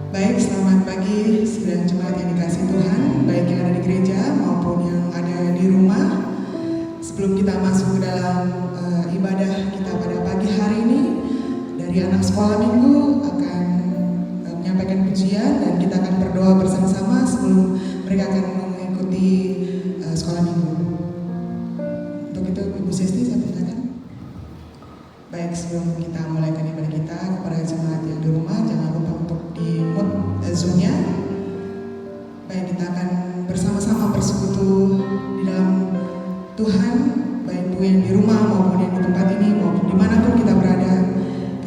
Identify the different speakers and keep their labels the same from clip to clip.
Speaker 1: Baik, selamat pagi sidang jemaat yang dikasihi Tuhan, baik yang ada di gereja maupun yang ada di rumah. Sebelum kita masuk ke dalam ibadah kita pada pagi hari ini, dari anak sekolah minggu akan menyampaikan pujian dan kita akan berdoa bersama-sama sebelum mereka akan mengikuti sekolah minggu. Untuk itu Ibu Sesti saya persilakan. Baik, sebelum kita mulai ibadah kita, kepada jemaat yang di rumah jangan lupa untuk di mute Zoom-nya. Baik, kita akan bersama-sama bersekutu di dalam Tuhan, baik Bu yang di rumah maupun yang di tempat ini maupun dimanapun kita berada.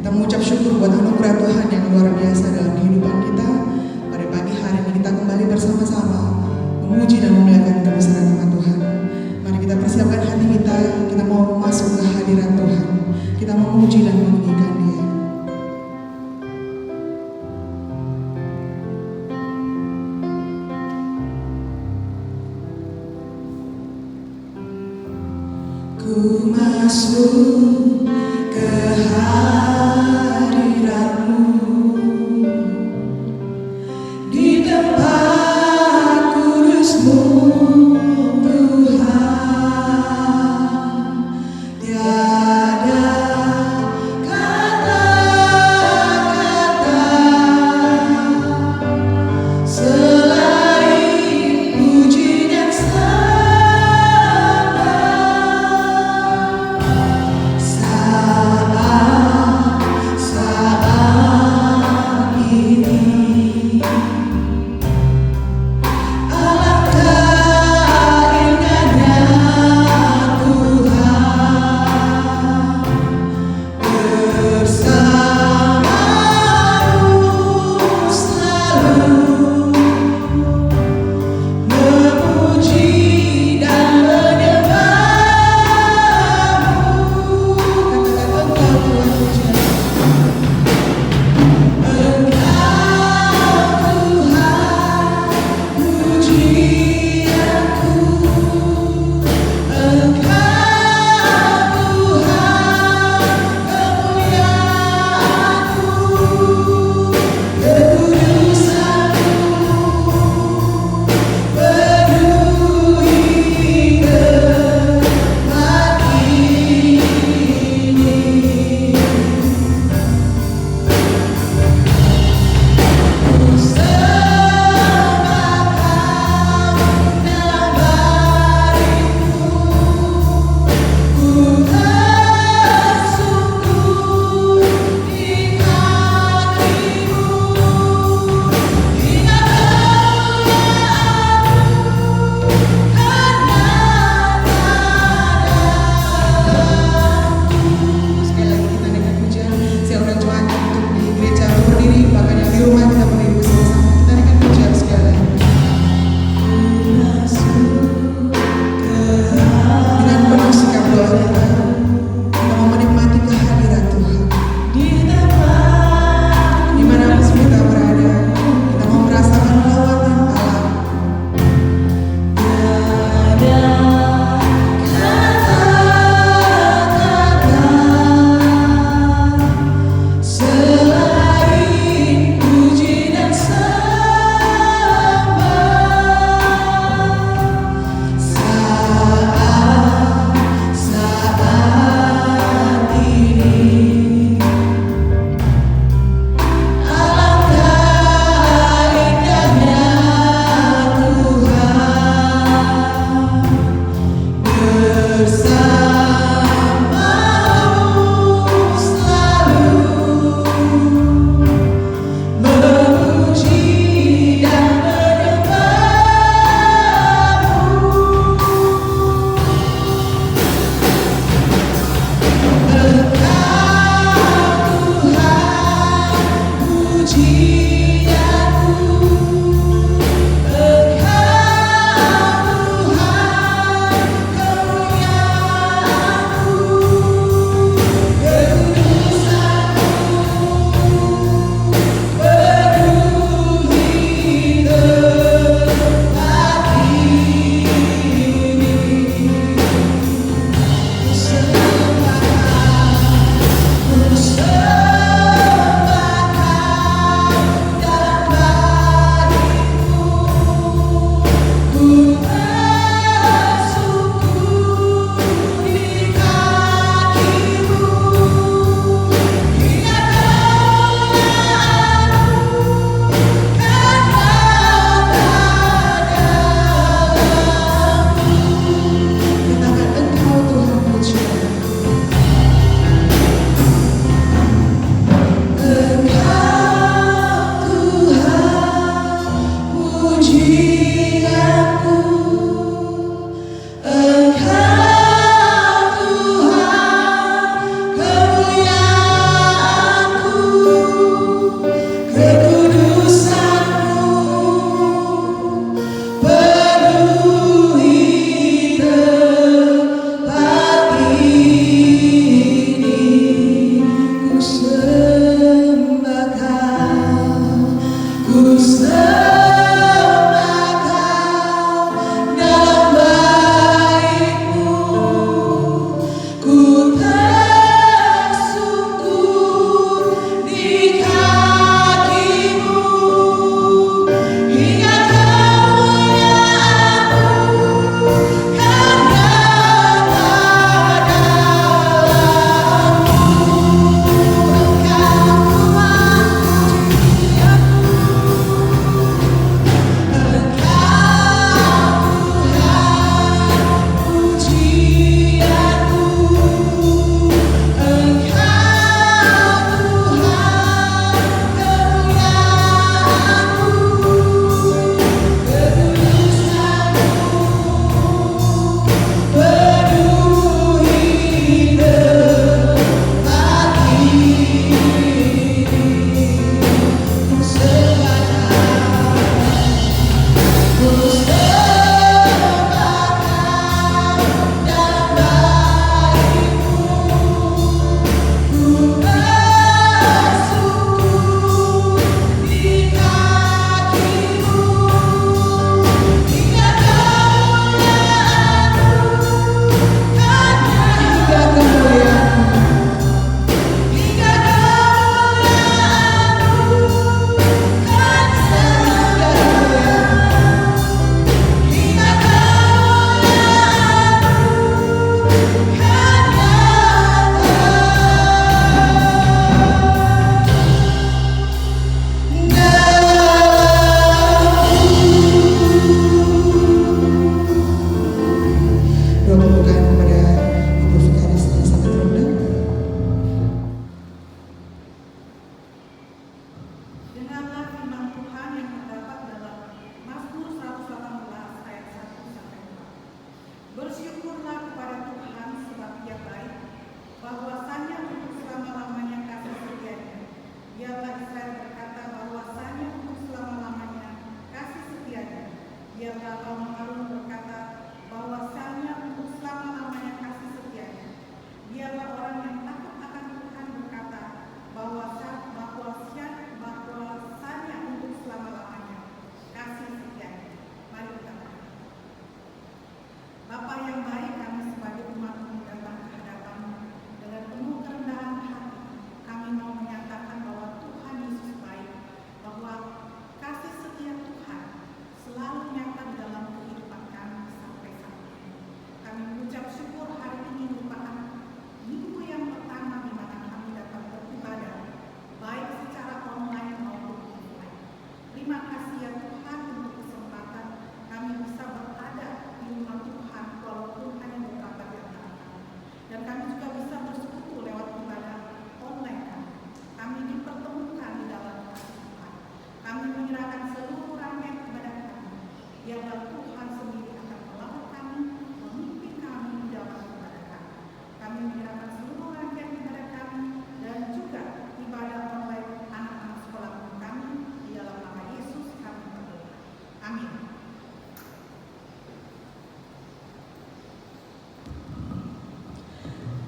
Speaker 1: Kita mengucap syukur buat anugerah Tuhan yang luar biasa dalam kehidupan kita. Pada pagi hari ini kita kembali bersama-sama memuji dan memuliakan kebesaran nama Tuhan. Mari kita persiapkan hati kita, kita mau masuk ke hadirat Tuhan. Kita memuji dan meninggikan Dia. Ku masuk ke hadirat-Mu, di tempat kudus-Mu Tuhan. Tiada kata-kata selain puji dan sembah.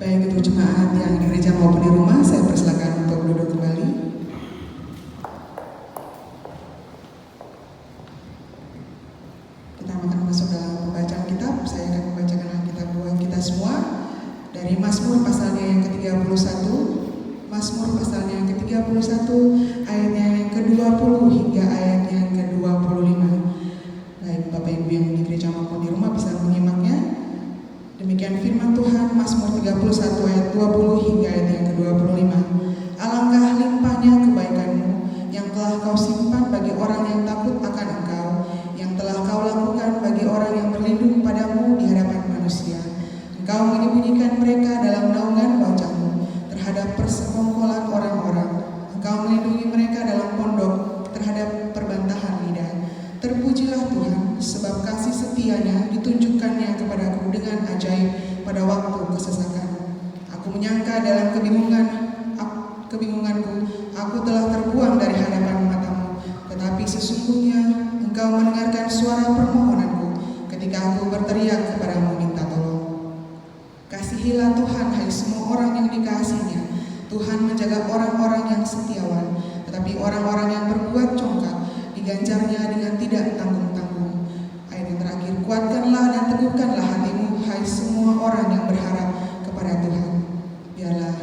Speaker 1: Baik itu jemaat yang di gereja maupun di rumah, saya persilakan untuk duduk kembali. Kita akan masuk dalam pembacaan kitab. Saya akan membacakan Alkitab buat kita semua dari Mazmur pasalnya yang ke-31, Mazmur pasalnya yang ke-31, ayatnya yang ke-20 hingga ayatnya yang ke-25. Baik Bapak Ibu yang di gereja maupun di rumah bisa menyimaknya. Demikian firman Tuhan, Mazmur 31 ayat 20 hingga ayat yang ke-25. Alangkah limpahnya kebaikanmu yang telah kau simpan bagi orang yang takut akan Engkau, yang telah kau lakukan bagi orang yang berlindung padamu di hadapan manusia. Engkau menyembunyikan mereka dalam naungan wajahmu terhadap persekongkolan orang-orang. Engkau melindungi mereka dalam pondok terhadap perbantahan lidah. Terpujilah Tuhan, sebab kasih setianya ditunjukkannya kepadaku dengan ajaib pada waktu kesesakan. Aku menyangka dalam kebingunganku, aku telah terbuang dari hadapan matamu. Tetapi sesungguhnya Engkau mendengarkan suara permohonanku ketika aku berteriak kepadamu minta tolong. Kasihilah Tuhan, hai semua orang yang dikasihinya. Tuhan menjaga orang-orang yang setiawan, tetapi orang-orang yang berbuat congkak mengejarnya dengan tidak tanggung-tanggung. Ayat yang terakhir, kuatkanlah dan teguhkanlah hatimu, hai semua orang yang berharap kepada Tuhan. Biarlah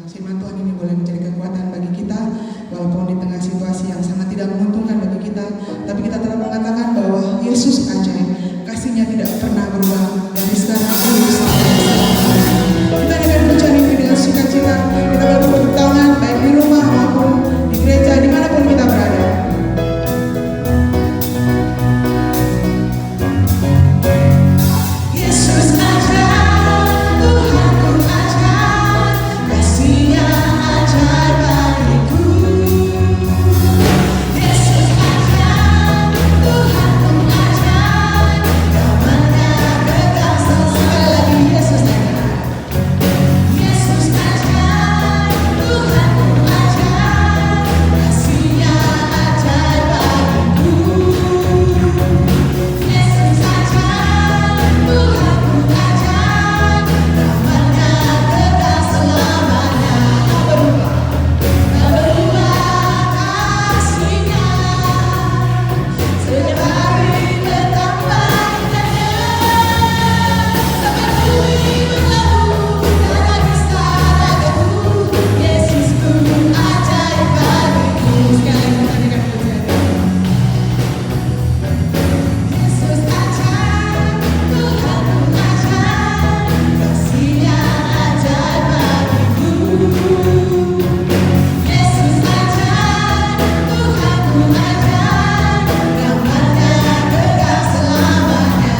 Speaker 1: firman Tuhan ini boleh menjadi kekuatan bagi kita, walaupun di tengah situasi yang sangat tidak menguntungkan bagi kita, tapi kita telah mengatakan bahwa Yesus ajaib, kasih-Nya tidak pernah berubah dari sekarang sampai selamanya. Kita akan mencari dengan sukacita, kita bertepuk tangan baik di rumah maupun di gereja, dimanapun kita berada. Yesus ajaib, Tuhanku ajaib, kasih-Nya ajaib bagiku. Yesus ajaib, Tuhanku ajaib, kamarnya kekal sekali lagi. Yesus ajaib. Yesus ajaib, Tuhanku ajaib, kasih-Nya ajaib bagiku. Yesus ajaib, Tuhanku ajaib, kamarnya kekal selamanya. Tak berubah kasih-Nya, setiap hari bertambah indahnya. Sampai bumi berlalu, tak bisa ragaku. Yesusku ajaib bagiku. Sekali kita nyanyikan pujian. Yesus ajaib, Tuhanku ajaib, kasih-Nya ajaib bagiku. Yesus ajaib, Tuhanku ajaib, kamarnya kekal selamanya.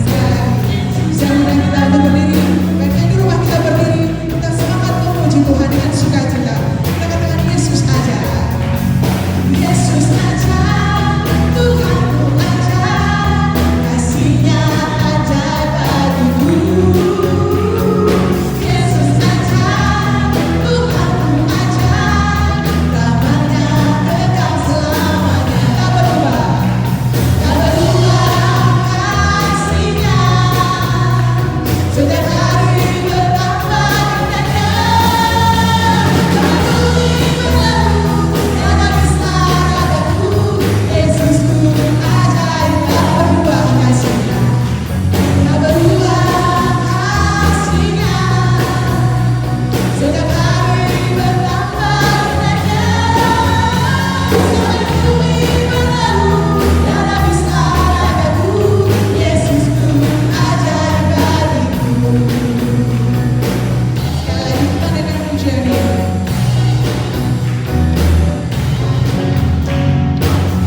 Speaker 1: Sekali lagi, jangan kita untuk berdiri, bahkan di rumah kita berdiri, kita semangat memuji Tuhan dengan sukacita. Kita katakan Yesus ajaib. Yesus ajaib, Tuhanku ajaib, kasih-Nya ajaib bagiku. Yesus ajaib, Tuhanku ajaib, kamarnya kekal selamanya. Tak berubah kasih-Nya, setiap hari bertambah indahnya. Sampai bumi berlalu, tak bisa ragaku. Yesusku ajaib, tak berubah kasih-Nya, tak berubah kasih-Nya, setiap hari bertambah indahnya. Sampai bumi berlalu, tak bisa ragaku. Yesusku ajaib bagiku. Sekali lagi kita dengan pujian ini.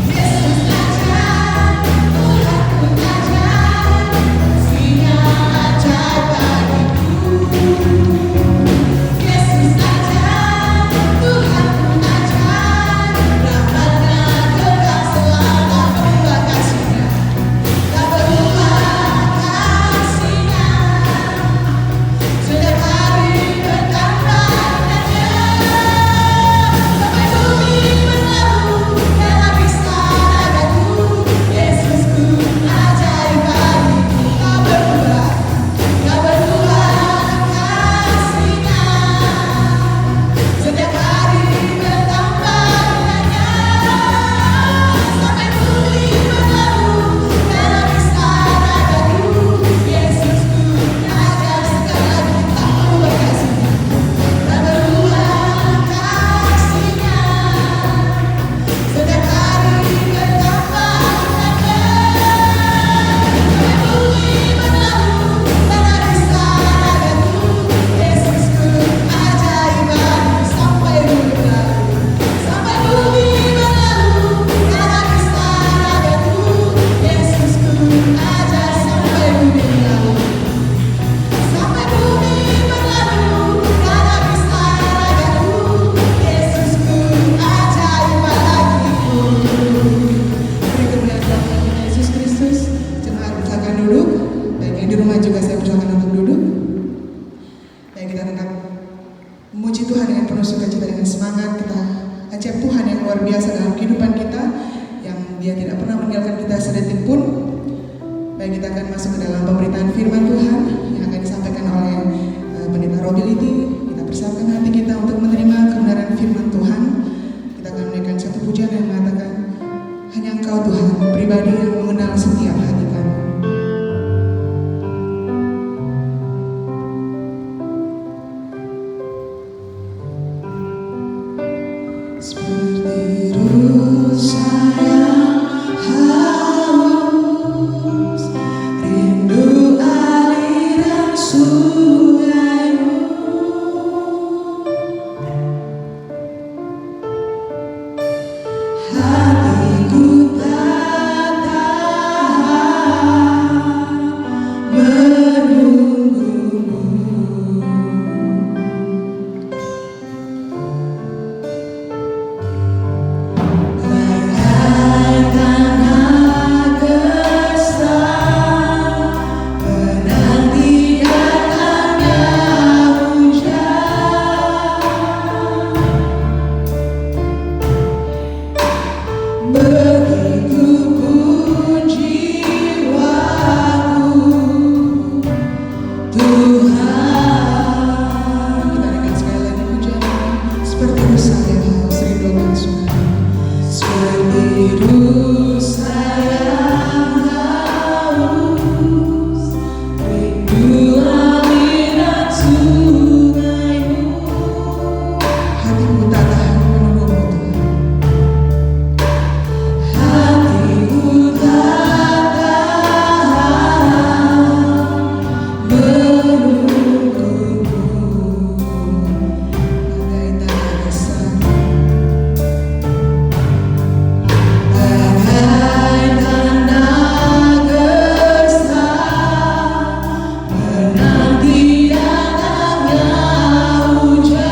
Speaker 1: Yesus ajaib, Tuhanku ajaib, kasih-Nya ajaib bagiku. Yesus ajaib, Tuhanku ajaib, rahmat-Nya kekal selama. Berubah kasih-Nya, tak berubah kasih-Nya, setiap hari bertambah indahnya. Sampai bumi berlalu, tak bisa ragaku. Yesusku ajaib bagiku. Tak berubah kasih-Nya, setiap hari bertambah indahnya. Sampai bumi berlalu, tak bisa ragaku. Yesusku ajaib. Sekali lagi, tak berubah kasih-Nya, tak berubah kasih-Nya, setiap hari bertambah indahnya. Sampai bumi berlalu, tak bisa ragaku. Yesusku ajaib bagiku. Sampai bumi berlalu, sampai bumi berlalu, tak bisa ragaku. Yesusku ajaib. Sampai bumi berlalu, sampai bumi berlalu, tak bisa ragaku. Yesusku ajaib bagiku. Beri kemuliaan Tuhan Yesus Kristus. Jemaat silakan duduk. Baik yang di rumah juga saya persilakan untuk duduk. Baik, kita tetap memuji Tuhan dengan penuh sukacita, dengan semangat. Kita ajak Tuhan yang luar biasa dalam kehidupan kita, yang Dia tidak pernah meninggalkan kita sedetik pun. Baik, kita akan masuk ke dalam pemberitaan firman Tuhan yang akan disampaikan oleh Pendeta Robility. Kita persiapkan hati kita untuk menerima kebenaran firman Tuhan. Kita akan menaikkan satu pujian yang mengatakan, Engkau Tuhan, pribadi yang mengenal setiap hati kami. Seperti rusa yang haus, rindu aliran sungai-Mu. Hatiku tak tahan menunggu-Mu. Bagaikan gersang menanti datangnya hujan, begitupun jiwaku Tuhan. Kita dengar sekali lagi pujian, seperti rusa yang haus rindu akan sungai. Seperti rusa yang haus rindu aliran sungai-Mu. Hatiku tak tahan menunggu-Mu Tuhan. Hatiku tak tahan menunggu-Mu. Bagai tanah gersang, bagai tanah gersang menanti datangnya hujan,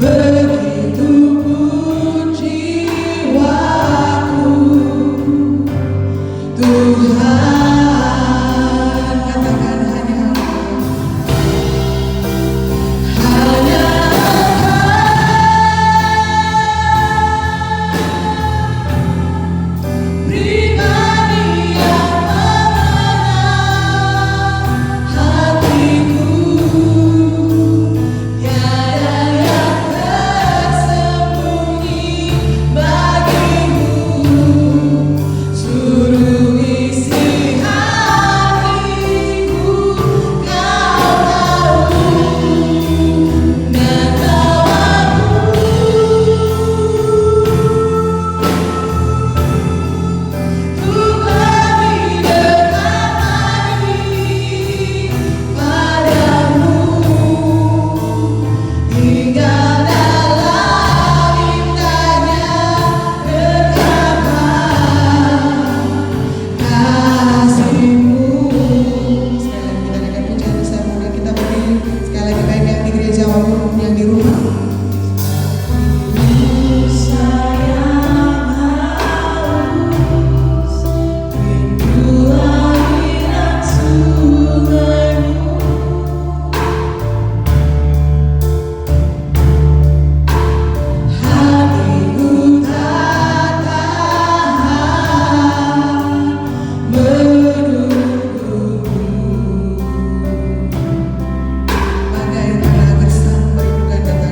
Speaker 1: begitupun jiwaku Tuhan. Katakan hanya Engkau, hanya pribadi yang mengenal hatiku. Tiada yang tersembunyi bagimu. Suruh isi hatiku, Kau tahu, dan Kau untuk lebih dekat lagi padamu, tinggal dalam indahnya rekaman kasih-Mu. Sekali lagi kita dengar pujian bersama, dan kita berdiri sekali lagi, baik yang di gereja maupun yang di rumah. Rusa yang haus rindu aliran sungai-Mu. Hatiku tak tahan menunggu-Mu. Bagai tanah gersang merindukan datangnya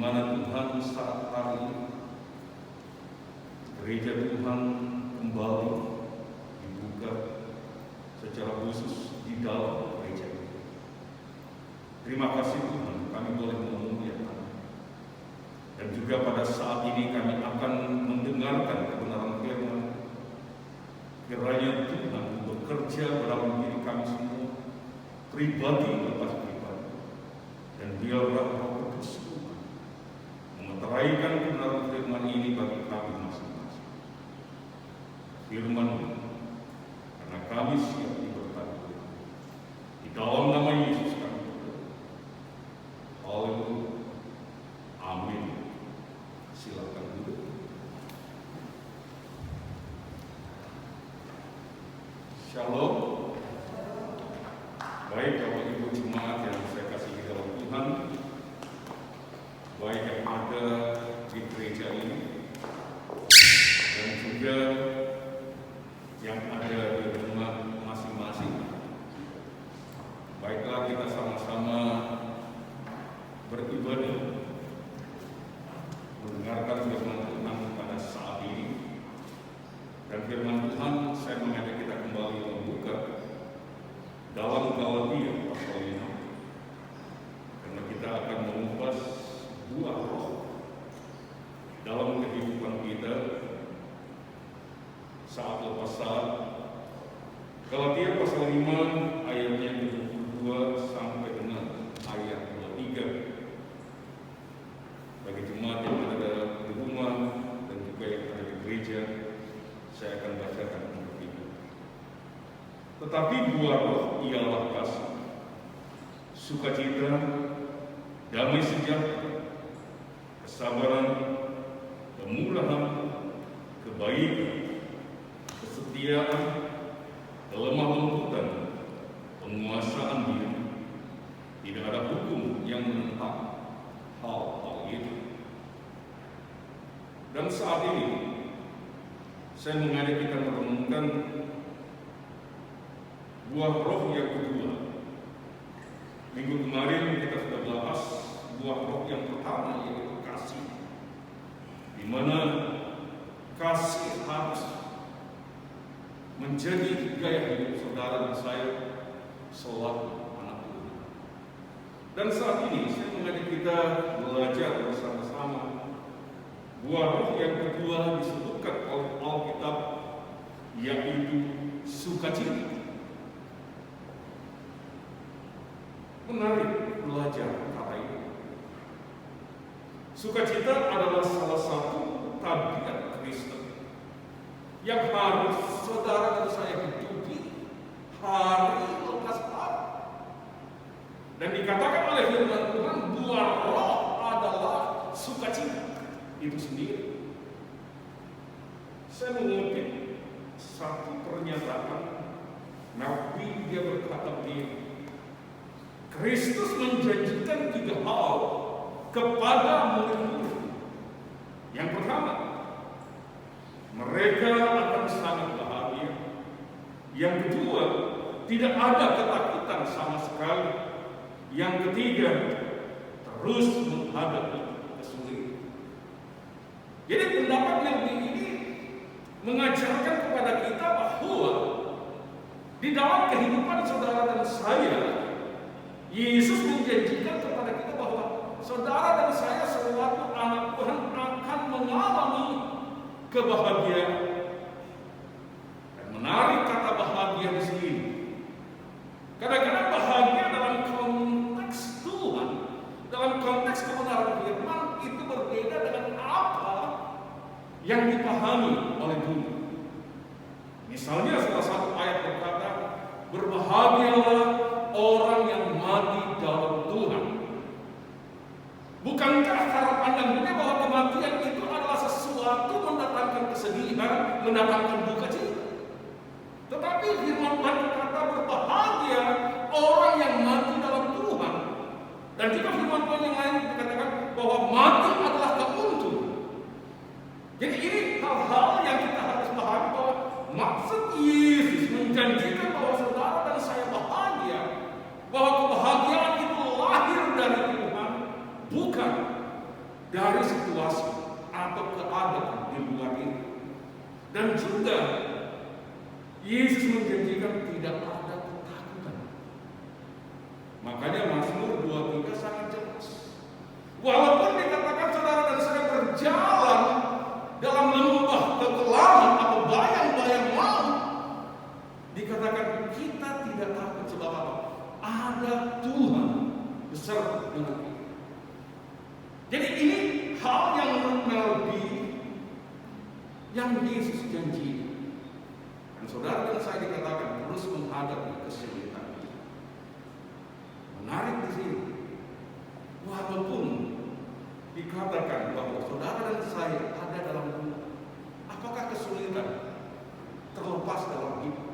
Speaker 2: mana Tuhan saat hari ini gereja Tuhan kembali dibuka secara khusus di dalam gereja ini. Terima kasih Tuhan, kami boleh memuliakan. Dan juga pada saat ini kami akan mendengarkan kebenaran firman. Kiranya Tuhan bekerja dalam diri kami semua, pribadi lepas pribadi, dan biarlah Roh Kudus Tuhan memeteraikan kebenaran firman ini bagi kami masing-masing. Firman, karena kami siap diberkati. Di dalam nama Yesus kami berdoa. Haleluya. Amin. Silakan duduk. Shalom. Baik Bapak Ibu jemaat yang saya kasihi dalam Tuhan, baik yang ada di gereja ini dan juga yang ada di rumah masing-masing. Baiklah kita sama-sama beribadah, mendengarkan firman Tuhan pada saat ini. Dan firman Tuhan saya mengajak kita kembali membuka dalam Galatia pasal 5, karena kita akan mengupas buah roh dalam kehidupan kita saat lepas saat. Galatia pasal 5 ayatnya 22 sampai dengan ayat 23. Bagi jemaat yang ada di rumah dan juga yang ada di gereja, saya akan bacakan untuk itu. Tetapi buah roh ialah kasih, sukacita, damai sejahtera, kesabaran, kemurahan, kebaikan, kesetiaan, kelemah lembutan, penguasaan diri. Tidak ada hukum yang menentang hal-hal itu. Dan saat ini saya mengajak kita merenungkan buah roh yang kedua. Minggu kemarin kita sudah bahas buah roh yang pertama, yaitu kasih, di mana kasih harus menjadi gaya hidup saudara dan saya selaku anak Tuhan. Dan saat ini saya mengajak kita belajar bersama-sama buah roh yang kedua disebutkan oleh Alkitab, yaitu sukacita. Menarik belajar kata ini. Sukacita adalah salah satu tabiat Kristen yang harus saudara dan saya hidupi hari lepas hari. Dan dikatakan oleh firman Tuhan, buah roh adalah sukacita itu sendiri. Saya mengutip satu pernyataan Nabi, dia berkata begini, Kristus menjanjikan 3 hal kepada murid-murid. Yang pertama, mereka akan sangat bahagia. Yang kedua, tidak ada ketakutan sama sekali. Yang ketiga, terus menghadapi kesulitan. Jadi pendapat Nabi ini mengajarkan kepada kita bahwa di dalam kehidupan saudara dan saya, Yesus menjanjikan kepada kita bahwa saudara dan saya selaku anak Tuhan akan mengalami kebahagiaan. Dan menarik kata bahagia di sini. Kadang-kadang bahagia dalam konteks Tuhan, dalam konteks kebenaran firman itu berbeda dengan apa yang dipahami oleh dunia. Misalnya salah satu ayat berkata, berbahagialah orang yang mati dalam Tuhan. Bukankah cara pandang dunia bahwa kematian itu adalah sesuatu mendatangkan kesedihan, mendatangkan duka cita? Tetapi firman Tuhan berkata, berbahagia orang yang mati dalam Tuhan. Dan juga firman Tuhan yang lain dikatakan bahwa mati adalah keuntungan. Jadi ini hal-hal yang kita harus pahami, bahwa maksud Yesus menjanjikan bahwa saudara dan saya bahagia, bahwa kebahagiaan itu lahir dari Tuhan, bukan dari situasi atau keadaan di luar ini. Dan juga Yesus menjanjikan tidak ada ketakutan. Makanya Mazmur 23 sangat jelas. Walaupun dikatakan saudara dan saya berjalan dalam lembah kekelaman atau bayang-bayang maut, dikatakan kita tidak takut sebab apa? Ada Tuhan beserta dengan kita. Jadi ini hal yang lebih yang Yesus janji. Dan saudara dan saya dikatakan terus menghadapi kesulitan. Menarik di sini, walaupun dikatakan bahwa saudara dan saya ada dalam dunia, apakah kesulitan terlepas dalam hidup?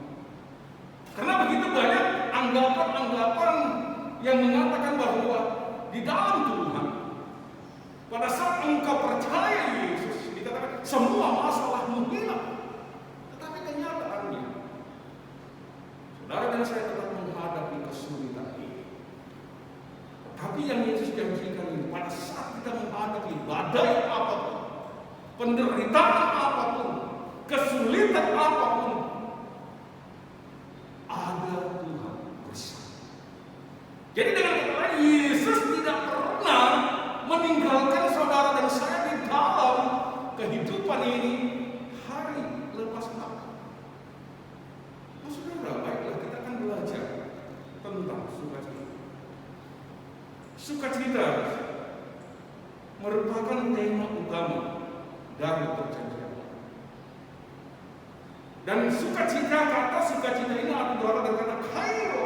Speaker 2: Karena begitu banyak anggapan-anggapan yang mengatakan bahwa di dalam Tuhan, pada saat engkau percaya Yesus, dikatakan semua masalahmu hilang. Tetapi kenyataannya, saudara dan saya tetap menghadapi kesulitan ini. Tapi yang Yesus janjikan ini, pada saat kita menghadapi badai apapun, penderitaan apapun, kesulitan apapun, ada Tuhan bersama. Jadi dengan kata lain, Yesus tidak pernah meninggalkan saudara dan saya di dalam kehidupan ini hari lepas hari. Oh, saudara, baiklah kita akan belajar tentang sukacita. Sukacita merupakan tema utama dari perjanjian. Dan sukacita, kata sukacita ini berasal dari kata kairo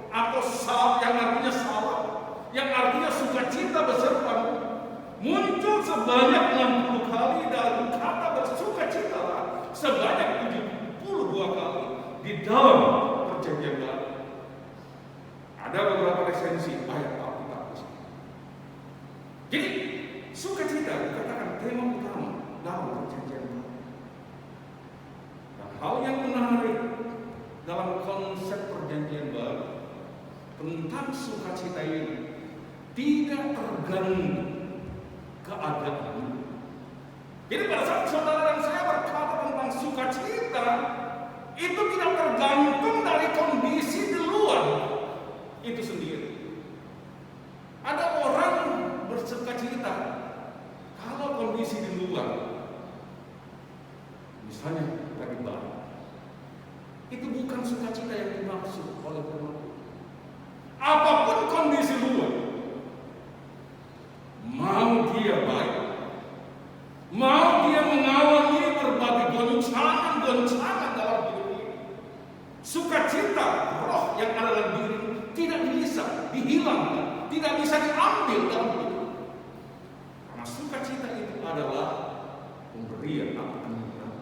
Speaker 2: atau sal, yang artinya salam, yang artinya sukacita besertamu, muncul sebanyak 60 kali dalam kata bersukacita sebanyak 72 kali di dalam perjanjian baru. Ada beberapa resensi ayat Alkitab. Jadi sukacita dikatakan tema utama dalam perjanjian baru. Dan hal yang menarik dalam konsep perjanjian baru tentang sukacita ini tidak tergantung keadaan. Jadi pada saat saudara dan saya berkata tentang sukacita, itu tidak tergantung dari kondisi di luar itu sendiri. Ada orang bersukacita kalau kondisi di luar, misalnya lagi baru, itu bukan sukacita yang dimaksud oleh Tuhan. Apapun kondisi luar, mau dia baik, mau dia mengawali berbagai goncangan dalam hidup ini, sukacita roh yang ada dalam diri tidak bisa dihilangkan, tidak bisa diambil dalam hidup. Karena sukacita itu adalah pemberian anugerah.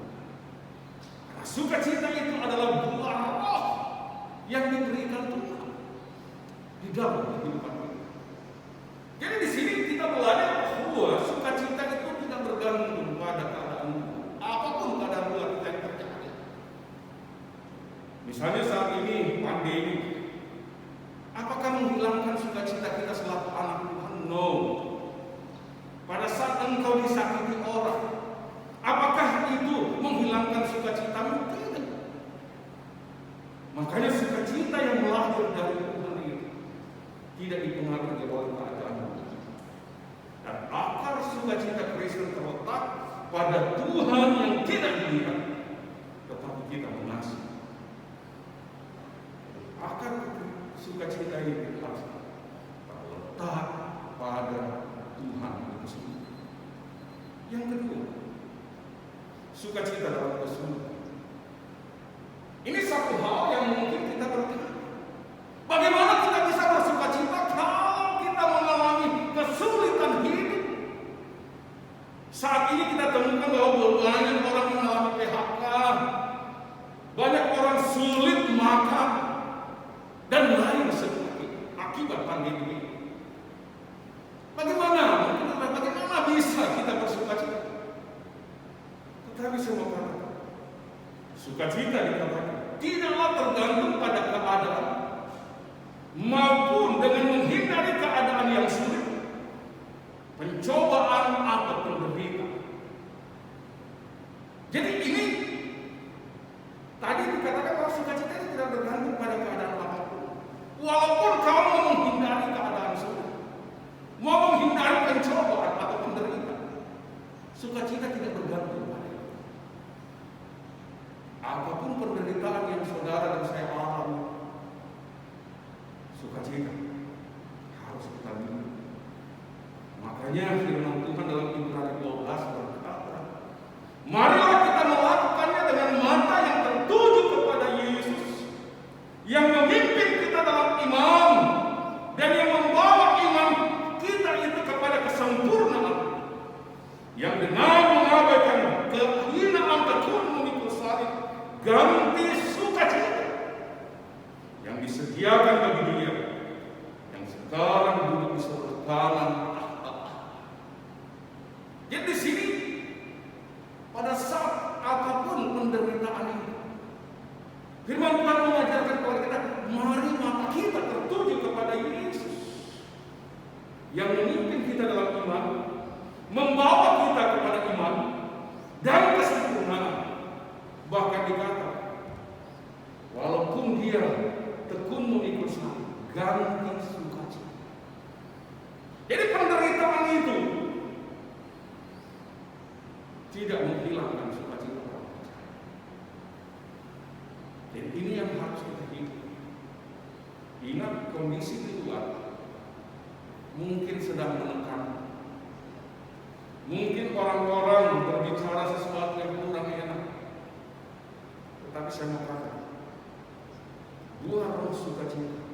Speaker 2: Karena sukacita itu adalah buah roh yang diberikan Tuhan di dalam kehidupan kita. Jadi di sini kita belajar bahwa sukacita itu tidak bergantung pada keadaan apapun keadaan luar kita yang terjadi. Misalnya saat ini pandemi, apakah menghilangkan sukacita kita selaku anak Tuhan? No. Pada saat engkau disakiti orang, apakah itu menghilangkan sukacitamu? Tidak. Makanya sukacita yang lahir dari Tuhan itu tidak dipengaruhi oleh keadaan. Dan akar sukacita Kristen terletak pada Tuhan yang tidak dilihat, tetapi kita mengasihi. Akar sukacita ini harus terletak pada Tuhan itu sendiri. Yang kedua, sukacita dalam kesulitan. Ini satu hal yang mungkin kita bertanya. Bagaimana kita bisa bersukacita kalau kita mengalami kesulitan hidup? Saat ini kita temukan bahwa banyak orang mengalami PHK, banyak orang sulit makan, dan lain sebagainya akibat pandemi ini. Bagaimana bisa kita bersukacita? Tetapi saya mau katakan, sukacita dikatakan tidaklah tergantung pada keadaan maupun dengan menghindari keadaan yang sulit. pencobaan atau penderitaan. Jadi ini tadi dikatakan bahwa sukacita itu tidak bergantung pada keadaan apapun. Walaupun kamu mau menghindari keadaan sulit, mau menghindari pencobaan atau penderitaan, sukacita tidak bergantung pada itu. Apapun penderitaan yang saudara dan saya alami, sukacita harus kita miliki. Makanya firman Tuhan dalam Ibrani 12 berkata, marilah kita melakukannya dengan mata yang tertuju kepada Yesus, yang memimpin kita dalam iman dan yang membawa iman kita itu kepada kesempurnaan, yang dengan mengabaikan kehinaan tekun memikul salib, ganti sukacita yang disediakan bagi dia yang sekarang duduk di sebelah kanan Allah. Jadi di sini pada saat apapun penderitaan ini, firman Tuhan mengajarkan kepada kita, mari mata kita tertuju kepada Yesus yang memimpin kita dalam iman, membawa kita kepada iman dan kesempurnaan. Bahkan dikata, walaupun dia tekun memikul salib, ganti sukacita. Jadi penderitaan itu tidak menghilangkan sukacita orang percaya. Dan ini yang harus kita hidup. Ingat, kondisi di luar mungkin sedang menekan. Mungkin orang-orang berbicara sesuatu yang kurang enak. Tetapi saya mau katakan, dua roh sukacita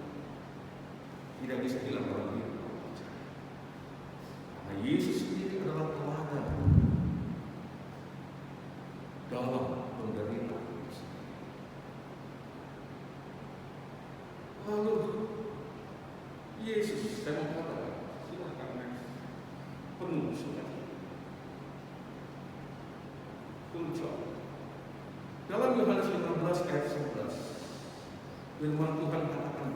Speaker 2: tidak bisa hilang dalam diri orang percaya. Karena Yesus sendiri adalah teladan dalam penderitaan. Lalu Yesus, saya mau katakan, silakan next, penuh sukacita. Kunci dalam Yohanes 15 ayat 11, firman Tuhan katakan,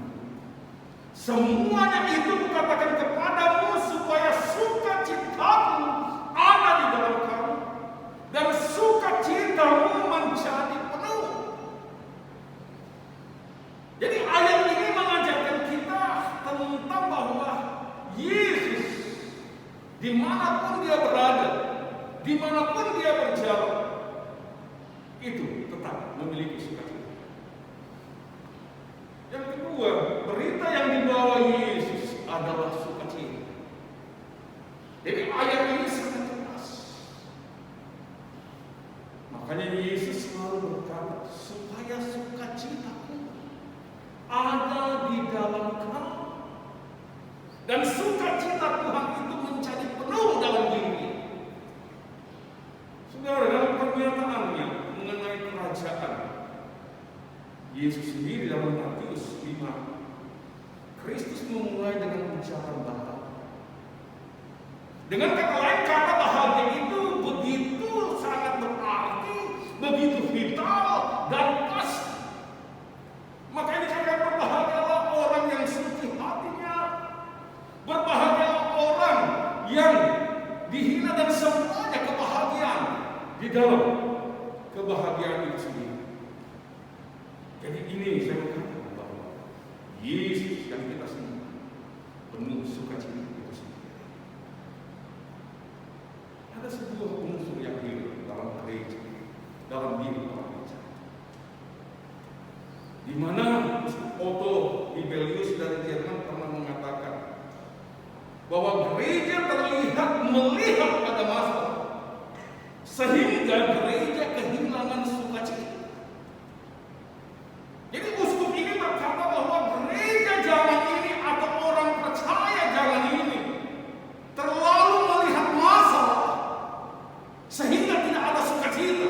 Speaker 2: semuanya itu kukatakan kepadamu supaya sukacitamu ada di dalam kamu dan sukacitamu menjadi penuh. Jadi ayat ini mengajarkan kita tentang bahwa Yesus dimanapun dia berada, dimanapun dia berjalan, itu tetap memiliki sukacita. Yang kedua, berita yang dibawa Yesus adalah sukacita. Jadi ayat ini sangat jelas. Makanya Yesus selalu berkata, supaya sukacitaku ada di dalam kamu dan sukacita Tuhan itu menjadi penuh dalam diri. Saudara, dalam pernyataannya mengenai kerajaan, Yesus sendiri dalam Matius 5, Kristus memulai dengan ucapan bahagia. Dengan kata lain, kata bahagia itu begitu sangat berarti, begitu vital dan pasti. Makanya dikatakan berbahagialah orang yang suci hatinya, berbahagialah orang yang dihina dan semuanya kebahagiaan di dalam kebahagiaan itu sendiri. Jadi ini saya mengatakan bahwa Yesus yang kita sembah penuh sukacita itu sendiri. Ada sebuah unsur yang hilang dalam gereja, dalam diri orang percaya, di mana Otto Hibelius dari Jerman pernah mengatakan bahwa gereja terlihat melihat pada masalah sehingga gereja kehilangan sukacita. Jadi uskup ini berkata bahwa gereja zaman ini atau orang percaya zaman ini terlalu melihat masalah sehingga tidak ada sukacita,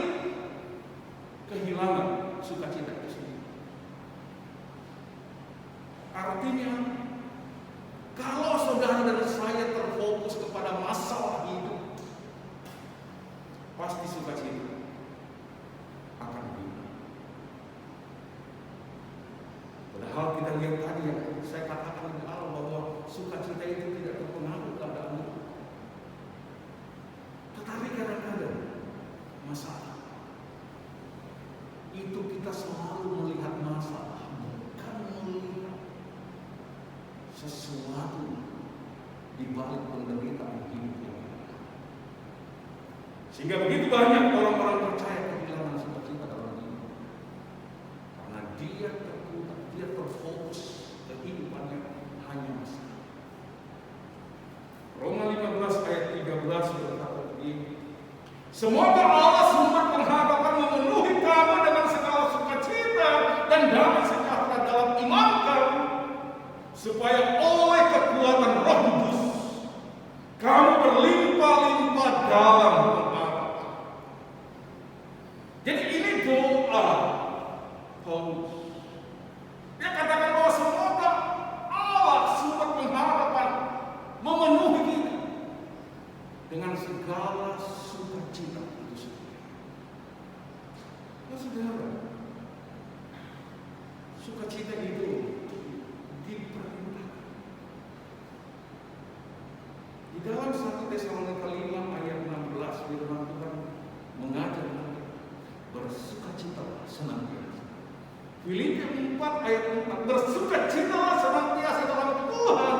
Speaker 2: kehilangan sukacita itu sendiri. Artinya, kalau saudara dan saya terfokus kepada masalah hidup, pasti sukacita akan hilang. Padahal kita lihat tadi yang saya katakan di awal bahwa sukacita itu tidak terpengaruh keadaan hidup. itu kita selalu melihat masalah, bukan melihat sesuatu di balik penderitaan hidup yang ada. Sehingga begitu banyak orang-orang percaya kehilangan sukacita dalam hidup, karena dia terputar, dia terfokus kehidupannya hanya masalah. Roma 15 ayat 13 berkata begini, semoga Allah sumber pengharapan memenuhi kamu dengan segala sukacita dan damai sejahtera dalam iman kamu, supaya oleh kekuatan Roh Kudus kamu berlimpah-limpah dalam pengharapan. Jadi ini doa Paulus. Dia katakan bahwa semoga Allah sumber pengharapan memenuhi kita dengan segala sukacita itu sendiri. Ya saudara, sukacita itu diperintahkan. Di dalam 1 Tesalonika 5 ayat 16 firman Tuhan mengajar kita bersukacitalah senantiasa. Filipi 4 ayat 4 bersukacitalah senantiasa dalam Tuhan.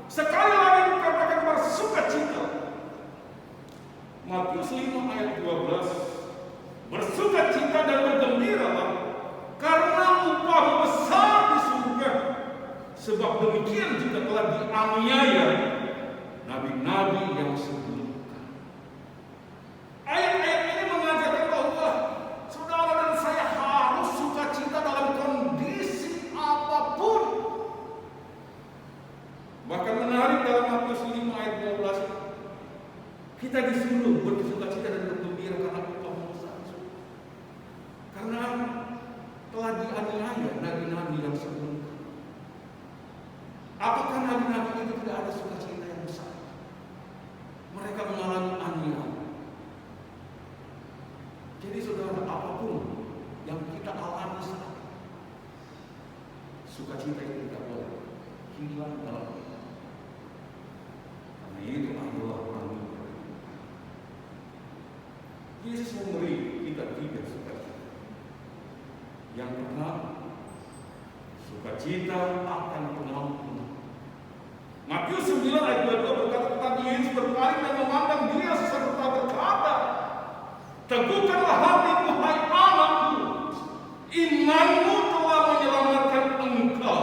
Speaker 2: Sekali lagi dikatakan bersukacita. Matius 5 ayat 12 bersukacita dan bergembiralah karena upah besar di surga, sebab demikian juga telah dianiaya nabi-nabi yang sebelumnya. Ayat-ayat ini mengajarkan bahwa saudara dan saya harus sukacita dalam kondisi apapun. Bahkan menarik dalam Matius 5 ayat 12, kita disuruh bersukacita dan bergembira karena upah besar. Karena telah dianiaya nabi-nabi yang sebelumnya. Apakah nabi-nabi itu tidak ada sukacita yang besar? Mereka mengalami aniaya. Jadi saudara, apapun yang kita alami saat ini, sukacita itu tidak boleh hilang dalam kita. Karena itu adalah anugerah. Yesus memberi kita 3 sukacita. Yang pertama, sukacita akan pengampunan. Matius 9 ayat 22 berkata, tetapi Yesus berpaling dan memandang dia serta berkata, teguhkanlah hatimu, hai anakku, imanmu telah menyelamatkan engkau.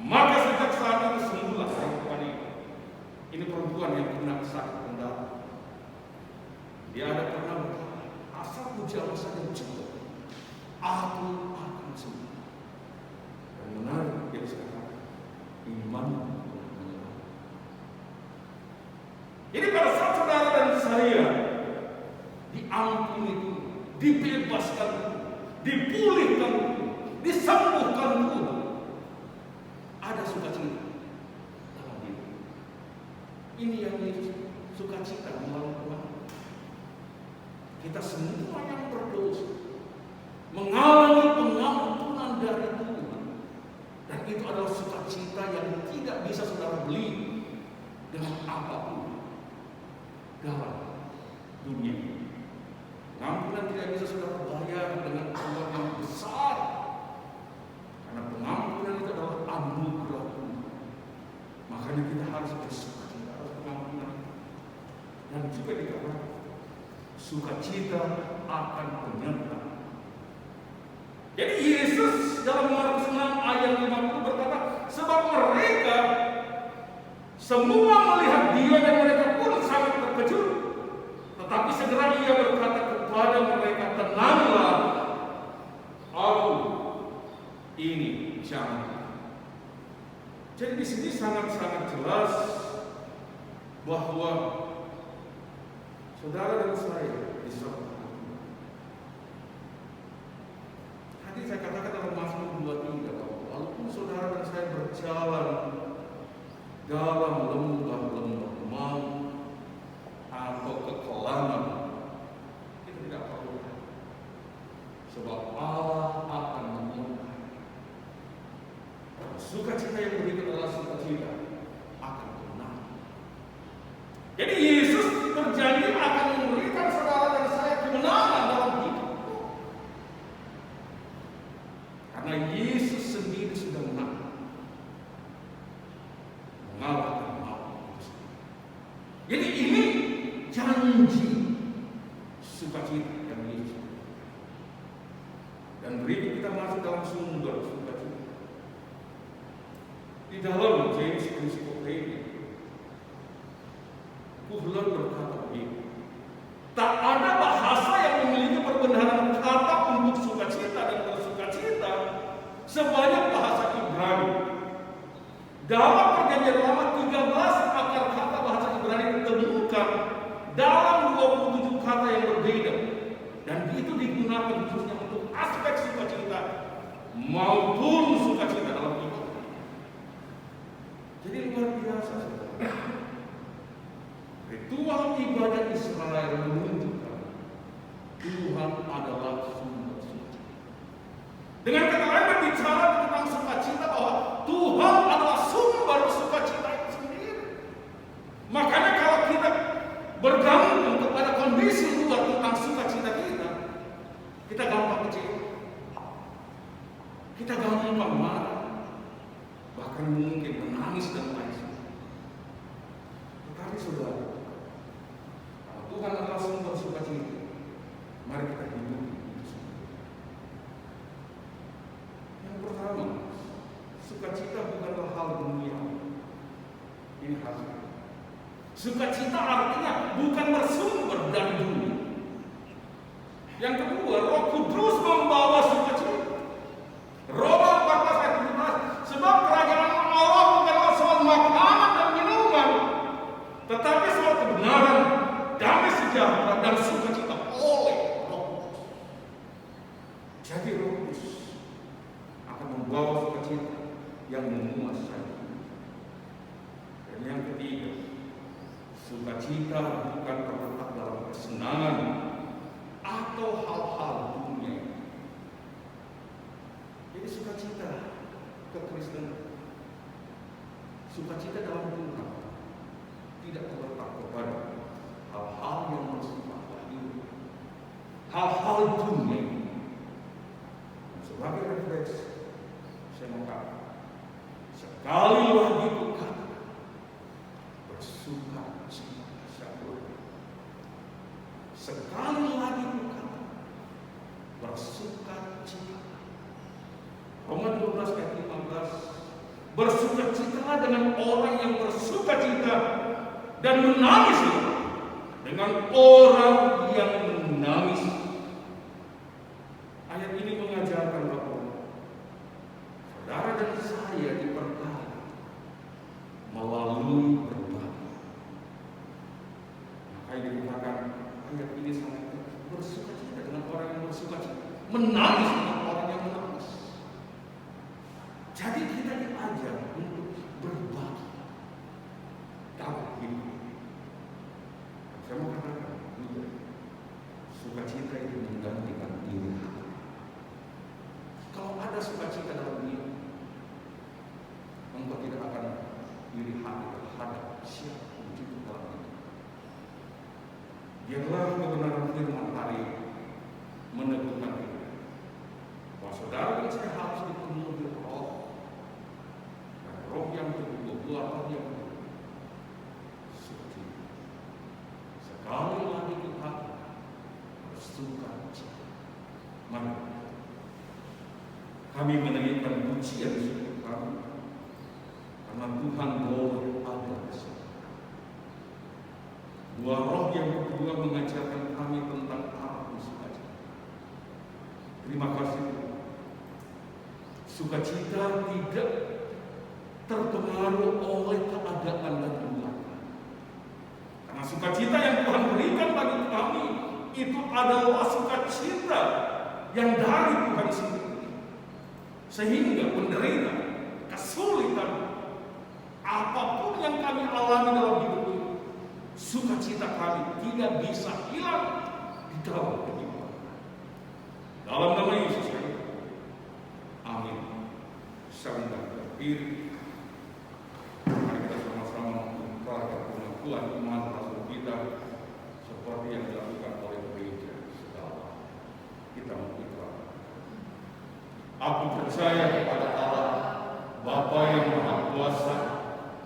Speaker 2: Maka sejak saat itu sembuhlah perempuan itu. Ini perempuan yang kena sakit mendalam. Dia ada pernah berkata, asal pujian saja cukup, aku akan sembuh. Dan menarik dia katakan, imanmu. Jadi pada saat saudara dan saya diampuni itu, dibebaskan itu, dipulihkan itu, disembuhkan itu, ada sukacita dalam hidup. Ini yang sukacita melalui Tuhan. Kita semua yang berdosa mengalami pengampunan dari Tuhan, dan itu adalah sukacita yang tidak bisa saudara beli dengan apapun dalam dunia ini. Pengampunan tidak bisa saudara bayar dengan uang yang besar, karena pengampunan itu adalah anugerah Tuhan. Makanya kita harus bersukacita atas pengampunan. Dan juga dikatakan sukacita akan penyertaan. Jadi Yesus dalam Markus 6 ayat 50 berkata, sebab mereka semua melihat dia dan mereka pun sangat terkejut. Tetapi segera ia berkata kepada mereka, tenanglah, aku ini jangan. Jadi di sini sangat-sangat jelas bahwa saudara dan saya disertai. Tadi saya katakan dalam Mazmur 23, walaupun saudara dan saya berjalan dalam lembah-lembah maut atau kekelaman, kita tidak perlu, sebab Allah akan menyertai. Sukacita yang begitu adalah sukacita akan tenang. Jadi Yesus berjanji akan memberikan saudara dan saya janji sukacita yang Yesus. Dan berikut kita masuk dalam sumber sukacita. Di dalam James Encyclopedia, Kuhler berkata begini, tak ada bahasa yang memiliki perbenaran kata untuk sukacita dan bersukacita sebanyak bahasa Ibrani. Dalam Perjanjian Lama 13 akar kata bahasa Ibrani ditemukan dalam 27 kata yang berbeda, dan itu digunakan khususnya untuk aspek sukacita maupun sukacita dalam hidup. Jadi luar biasa, saudara. Ritual ibadat Israel menunjukkan Tuhan adalah sumber sukacita. Dengan kata lain berbicara tentang sukacita, bahwa Tuhan adalah sumber sukacita itu sendiri. Makanya kalau kita bergantung kepada kondisi luar tentang sukacita kita gampang kecewa, kita gampang marah, bahkan mungkin menangis dan lain sebagainya. Tetapi saudara, kalau Tuhan adalah sumber sukacita, mari kita hidup itu semua. Yang pertama, sukacita bukanlah hal dunia. Ini harus. Sukacita artinya bukan bersumber dari dunia. Yang kedua, Roh Kudus membawa sukacita. Roma 14 ayat 17, sebab kerajaan Allah bukanlah soal makanan dan minuman, tetapi soal kebenaran, damai sejahtera dan sukacita oleh Roh Kudus. Jadi Roh Kudus akan membawa sukacita yang menguasai. Dan yang ketiga, sukacita bukan terletak dalam kesenangan atau hal-hal dunia. Jadi sukacita kekristenan, sukacita dalam Tuhan tidak terletak kepada hal-hal yang bersifat lahir, hal-hal dunia. Sebagai refleksi, saya mau katakan, sekali lagi berkata, bersukacita. Sekali lagi berkata, bersukacita. Roma 12 ayat 15, bersukacitalah dengan orang yang bersukacita dan menangis dengan orang yang menangis. Ayat ini mengajarkan bahwa saudara dan saya dipercaya melalui berbagi. Makanya dikatakan ayat ini sangat bersukacita dengan orang yang bersukacita, menangis dengan orang yang menangis. Jadi kita diajar untuk berbagi dalam hidup. Saya mau katakan juga, sukacita itu menggantikan diri. Kalau ada sukacita dalam diri, engkau tidak akan iri hati terhadap siapapun juga dalam hidup. Biarlah kebenaran firman hari meneguhkan kita bahwa saudara dan saya harus dipenuhi roh, dan roh yang kedua, buah roh yang kedua, sukacita. Sekali lagi kita bersukacita. Mari kami menaikkan pujian syukur kami karena Tuhan boleh ada di sini. Buah roh yang kedua mengajarkan kami tentang arti sukacita. Terima kasih. Sukacita tidak terpengaruh oleh keadaan dan keluarga. Karena sukacita yang Tuhan berikan bagi kami itu adalah sukacita yang dari Tuhan sendiri. Sehingga penderitaan, kesulitan, apapun yang kami alami dalam hidup ini, sukacita kami tidak bisa hilang di dalam kehidupan. Dalam nama Yesus, amin. Saya berdiri. Mari kita sama-sama mengungkapkan pengakuan iman Rasul kita seperti yang dilakukan oleh gereja segala. Kita mengikrarkan. Aku percaya kepada Allah, Bapa yang Maha Kuasa,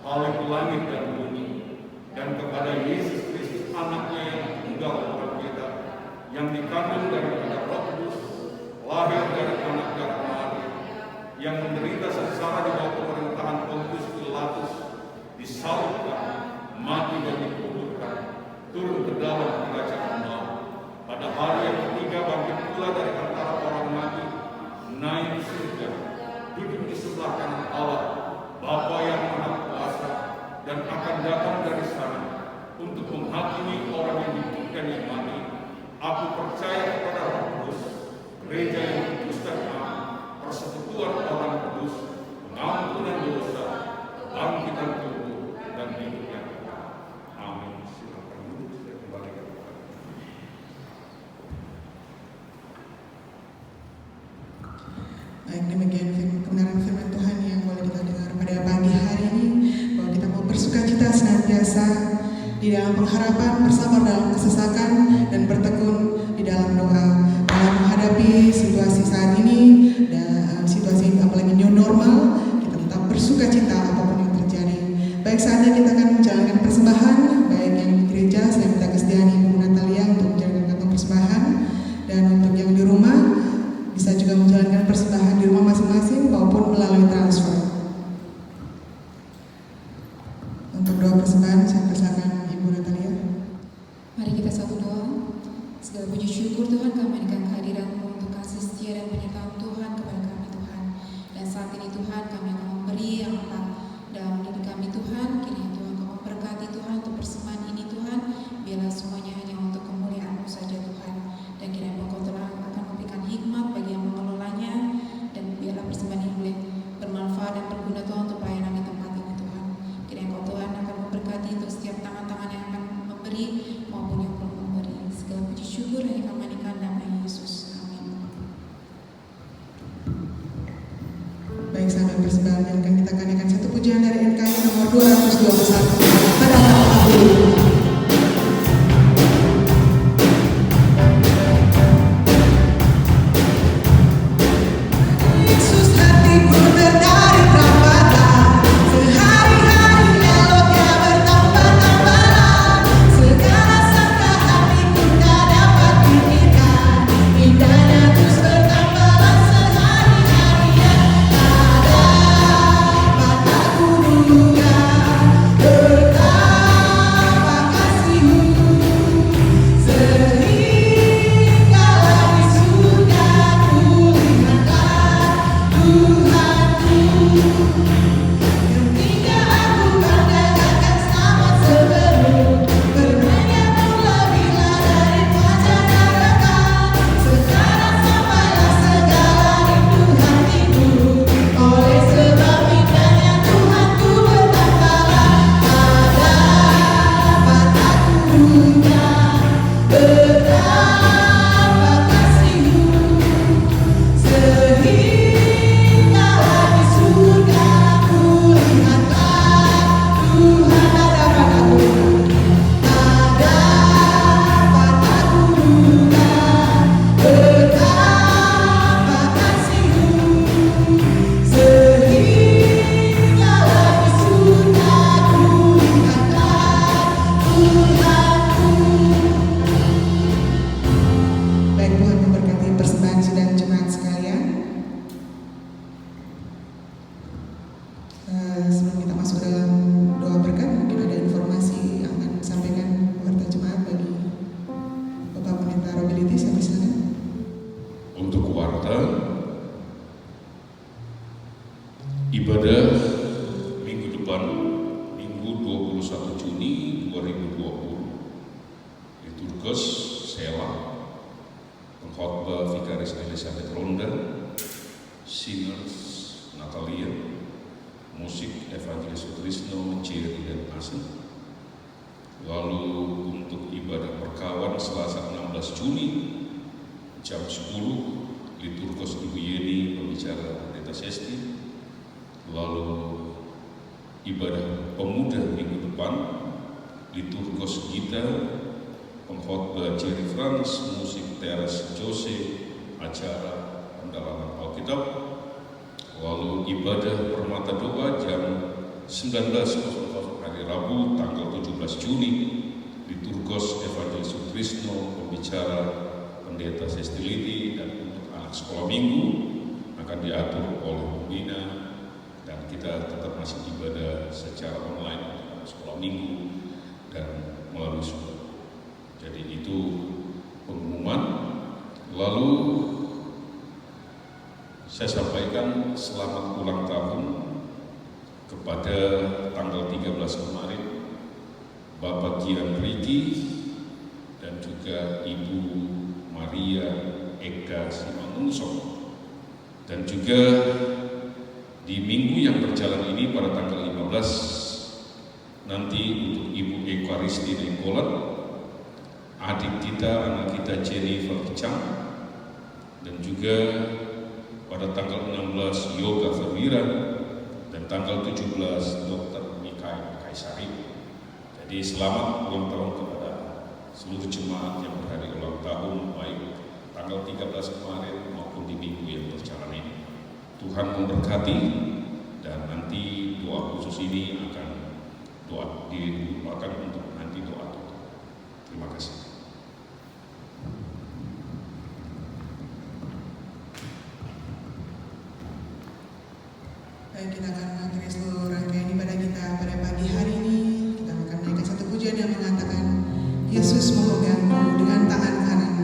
Speaker 2: Khalik langit dan bumi, dan kepada Yesus Kristus, Anaknya yang dikandung daripada Roh Kudus, lahir dari anak darah Maria, yang menderita sengsara di bawah pemerintahan Pontius Pilatus, disalibkan, mati dan dikuburkan, turun ke dalam kerajaan maut. Pada hari yang ketiga bangkit pula dari antara orang mati, naik surga, duduk di sebelah kanan Allah, Bapa yang Maha Kuasa, dan akan datang dari sana untuk menghakimi orang yang hidup dan yang mati. Aku percaya kepada Roh Kudus, gereja yang kudus dan am, persekutuan orang kudus, pengampunan dosa, bangkitan tubuh, dan hidup yang kekal. Amin. Silakan duduk dan kembali ke tempat.
Speaker 1: Baik, demikian kebenaran firman Tuhan yang boleh kita dengar pada pagi hari ini, bahwa kita mau bersukacita senantiasa di dalam pengharapan, bersabar dalam kesesakan, dan bertekun di dalam doa dalam menghadapi situasi saat ini dan situasi apalagi new normal. Kita tetap bersukacita apapun yang terjadi. Baik, saatnya kita akan menjalankan persembahan, baik yang di gereja. Saya minta kesediaan Ibu Natalia untuk menjalankan kantong persembahan, dan untuk yang di rumah bisa juga menjalankan persembahan di rumah masing-masing maupun melalui transfer. Untuk doa persembahan saya persilakan Ibu Natalia.
Speaker 3: Mari kita satu doa. Segala puji syukur Tuhan, kami berikan kehadiran-Mu untuk kasih setia dan penyertaan Tuhan kepada kami Tuhan. Dan saat ini Tuhan kami akan memberi yang tepat dalam hidup kami Tuhan. Kiranya Tuhan Kau memberkati Tuhan untuk persembahan ini Tuhan. Biarlah semuanya hanya untuk kemuliaan-Mu saja Tuhan. Dan kiranya Kau telah akan memberikan hikmat bagi yang mengelolanya. Dan biarlah persembahan ini boleh bermanfaat dan berguna Tuhan untuk pelayanan di tempat ini Tuhan. Kiranya Kau Tuhan akan memberkati untuk setiap tangan-tangan yang akan memberi maupun yang belum memberi. Segala puji syukur hanya kami berikan dalam nama Yesus. Amin.
Speaker 1: Baik, sambil persembahan yang akan kita kanyakan satu pujian dari NKI nomor 221 pada tahun ini. Yesus hatiku tertarik perapatan, sehari-hari eloknya bertambah-tambah. Segala sangka hatiku tak dapat pikirkan, indahnya terus bertambah sehari-harinya. Tak dapat aku duga betapa kasih-Mu, sehingga di surga kulihatlah Tuhanku. Ketika aku mendengarkan selamat sebelum bermainnya mulailah dari wajah neraka. Sekarang sampailah segala rindu hatiku, oleh sebab indahnya Tuhanku bertambahlah. Tak dapat aku duga betapa kasih-Mu, sehingga di surga kulihatlah Tuhan. Tak dapat aku duga betapa kasih-Mu, sehingga di surga kulihatlah Tuhanku. Baik, Tuhan memberkati persembahan sidang jemaat sekalian. Sebelum kita masuk dalam doa berkat, mungkin ada informasi yang akan disampaikan warta jemaat bagi Bapak Pendeta Robility. Saya persilakan.
Speaker 4: Untuk warta, ibadah minggu depan, Minggu 21 Juni 2020, liturgos Sela, pengkhotbah Vikaris Elizabeth Ronda, singers Natalia, musik Evangelis Sutrisno, Jerry dan Asen. Lalu untuk ibadah perkawan Selasa 16 Juni jam 10, liturgos Ibu Yeni, pembicara Pendeta Sesti. Lalu ibadah pemuda minggu depan, liturgos Gita, pengkhotbah Jerry Franz, musik Teres Jose, acara pendalaman Alkitab. Lalu ibadah permata doa jam 19.00 hari Rabu tanggal 17 Juni, liturgos Evangelis Sutrisno, pembicara pendeta Sestility dan untuk anak sekolah minggu akan diatur oleh pembina, dan kita tetap masih ibadah secara online untuk anak sekolah minggu dan melalui Zoom. Jadi itu pengumuman. Lalu saya sampaikan selamat ulang tahun kepada tanggal 13 kemarin Bapak Gian Riki dan juga Ibu Maria Eka Simanungso. Dan juga di minggu yang berjalan ini pada tanggal 15 nanti untuk Ibu Ekaristi Nenggolan, adik kita, anak kita Jennifer Chang, dan juga pada tanggal 16 Yoga Ferwira, dan tanggal 17 Dr. Mikael Kaisari. Jadi selamat ulang tahun kepada seluruh jemaat yang berhari ulang tahun, baik tanggal 13 kemarin maupun di minggu yang berjalan ini. Tuhan memberkati, dan nanti doa khusus ini akan didoakan untuk nanti doa tutup. Terima kasih.
Speaker 1: Baik, kita akan mengakhiri seluruh rangkaian ibadah kita pada pagi hari ini. Kita akan menaikkan satu pujian yang mengatakan, Yesus memegangku dengan tangan kanan.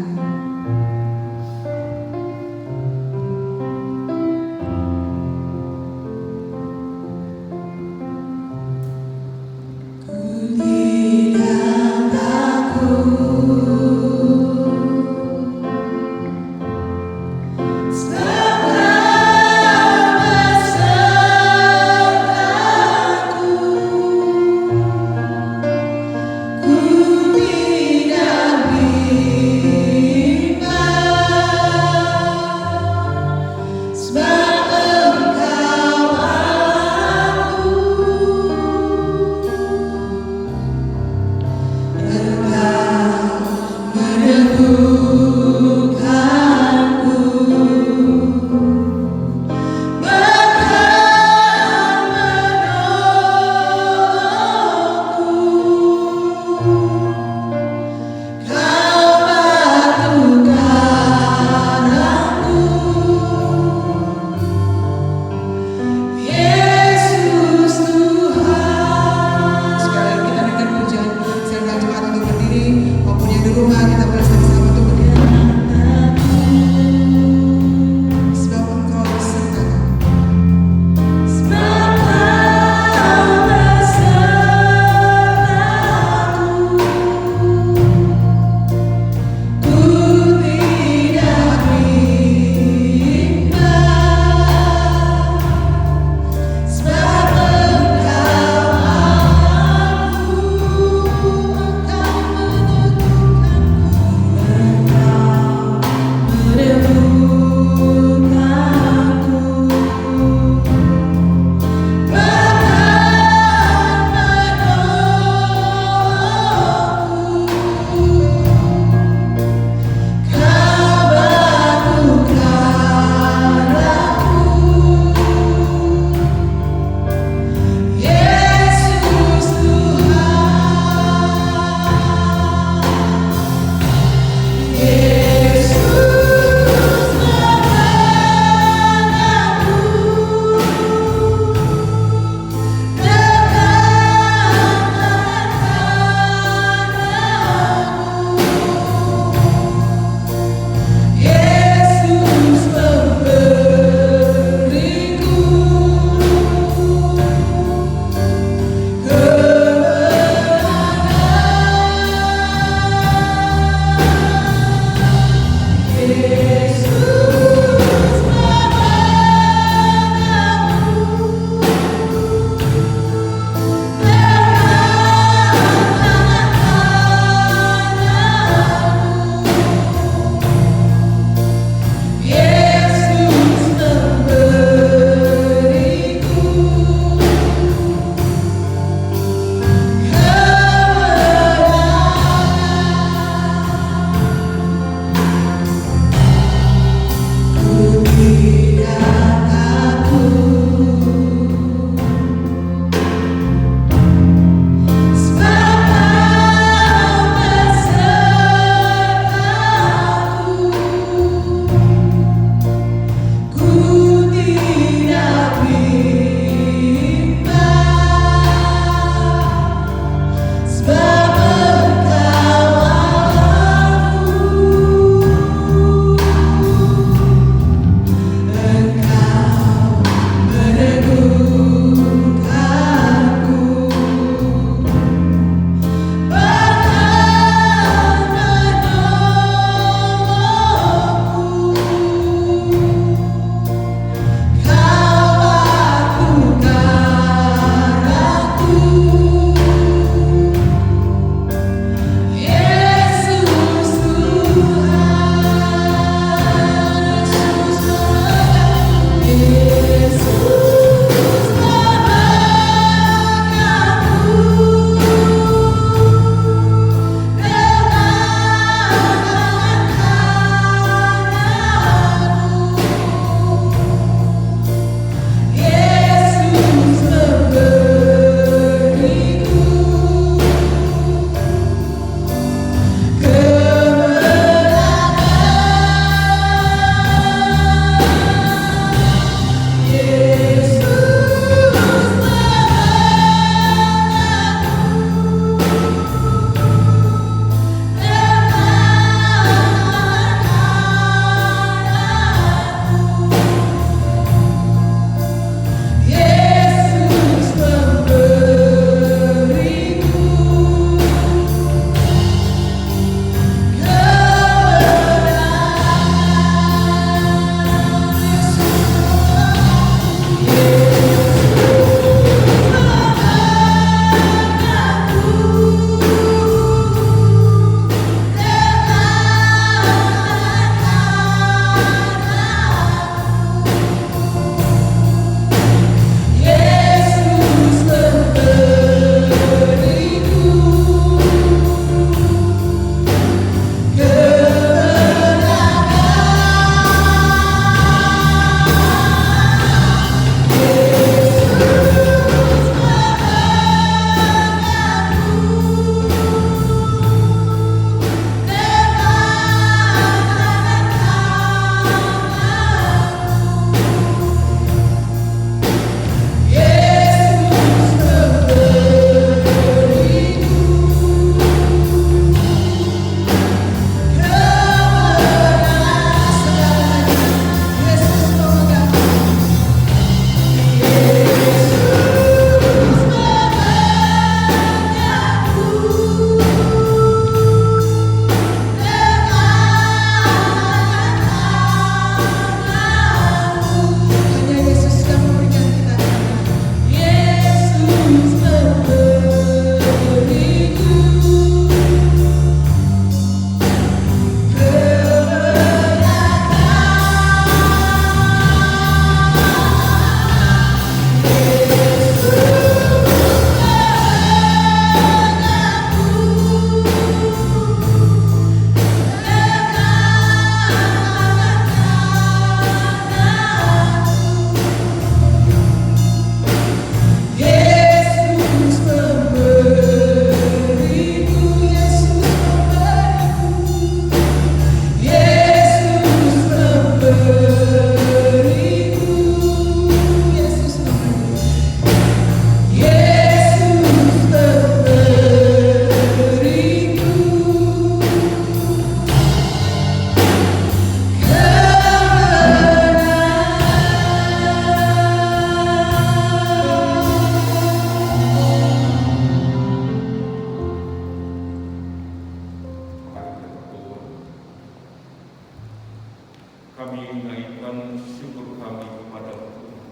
Speaker 2: kami naikkan syukur kami kepada Tuhan.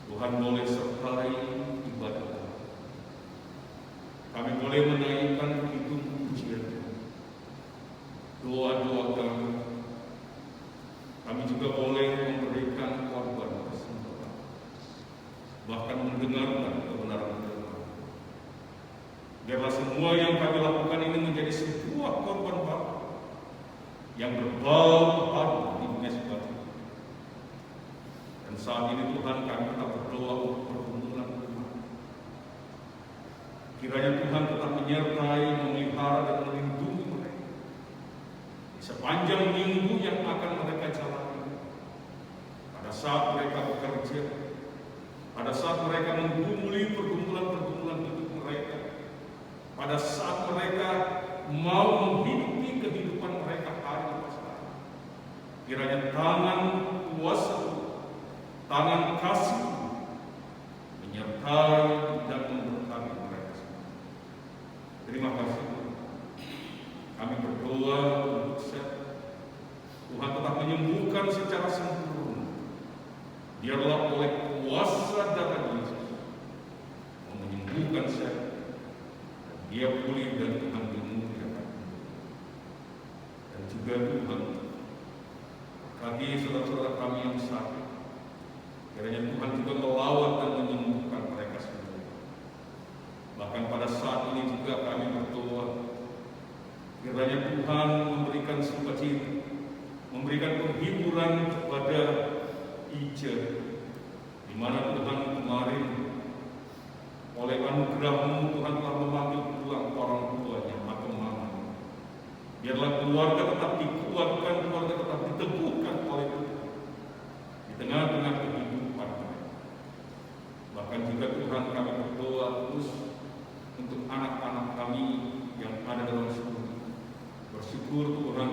Speaker 2: Tuhan boleh sertai ibadah kami. Kami boleh menaikkan hidup pujian Tuhan. Doa-doa kami. Kami juga boleh memberikan korban persembahan. Bahkan mendengarkan kebenaran firman. Biarlah semua yang kami lakukan ini menjadi sebuah korban bapa yang berbau harum di mesbah. Dan saat ini Tuhan kami tetap berdoa untuk pergumulan umat. Kiranya Tuhan tetap menyertai, memelihara dan melindungi mereka di sepanjang minggu yang akan mereka jalani. Pada saat mereka bekerja, pada saat mereka menggumuli pergumulan-pergumulan hidup mereka, pada saat mereka mau menghidupi kehidupan mereka hari lepas hari. Kiranya tangan kuasa, tangan kasih menyertai dan memberkati mereka semua. Terima kasih Tuhan. Kami berdoa untuk Tuhan tetap menyembuhkan secara sempurna. Biarlah oleh kuasa darah Yesus menyembuhkan saya. Dia pulih dan Tuhan dimuliakan. Dan juga Tuhan, bagi saudara-saudara kami yang sakit, kiranya Tuhan juga melawat dan menyembuhkan mereka semua. Bahkan pada saat ini juga kami berdoa, kiranya Tuhan memberikan sukacita, memberikan penghiburan kepada Ica, di mana Tuhan kemarin oleh anugerah-Mu Tuhan telah memanggil pulang orang tuanya atau mamanya. Biarlah keluarga tetap dikuatkan, keluarga tetap diteguhkan oleh Tuhan di tengah-tengah kehidupan mereka. Bahkan juga Tuhan kami berdoa terus untuk anak-anak kami yang ada dalam surga. Bersyukur Tuhan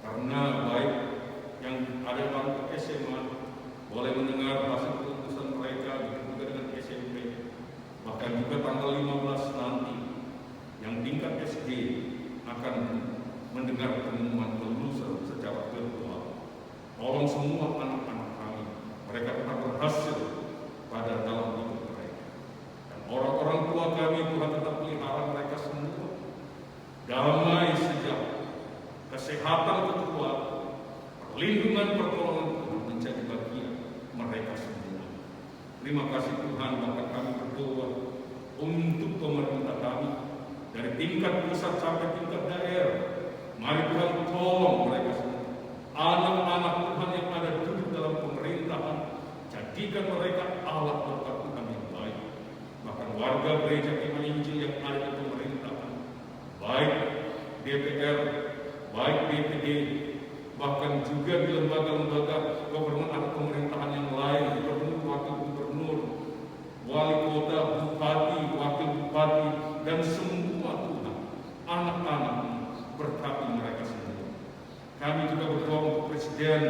Speaker 2: karena baik yang ada dalam SMA boleh mendengar hasil keputusan mereka, begitu juga dengan SMP. Bahkan juga tanggal 15 nanti yang tingkat SD akan mendengar pengumuman kelulusan secara virtual. Tolong semua anak-anak kami, mereka tetap berhasil pada dalam hidup mereka. Dan orang-orang tua kami, Tuhan tetap pelihara mereka semua. Damai sejahtera, kesehatan kekuatan, perlindungan pertolongan Tuhan menjadi bagian mereka semua. Terima kasih Tuhan, bahkan kami berdoa untuk pemerintah kami dari tingkat pusat sampai tingkat daerah. Mari Tuhan tolong mereka semua. Anak-anak Tuhan yang ada duduk dalam pemerintahan, jadikan mereka alat berkat Tuhan yang baik. Bahkan warga gereja Iman Injil yang ada di pemerintahan, baik DPR, baik DPD, bahkan juga di lembaga-lembaga gubernur atau pemerintahan yang lain, gubernur, wakil gubernur, wali kota, bupati, wakil bupati, dan semua Tuhan, anak-anak berkati mereka semua. Kami juga berdoa untuk presiden,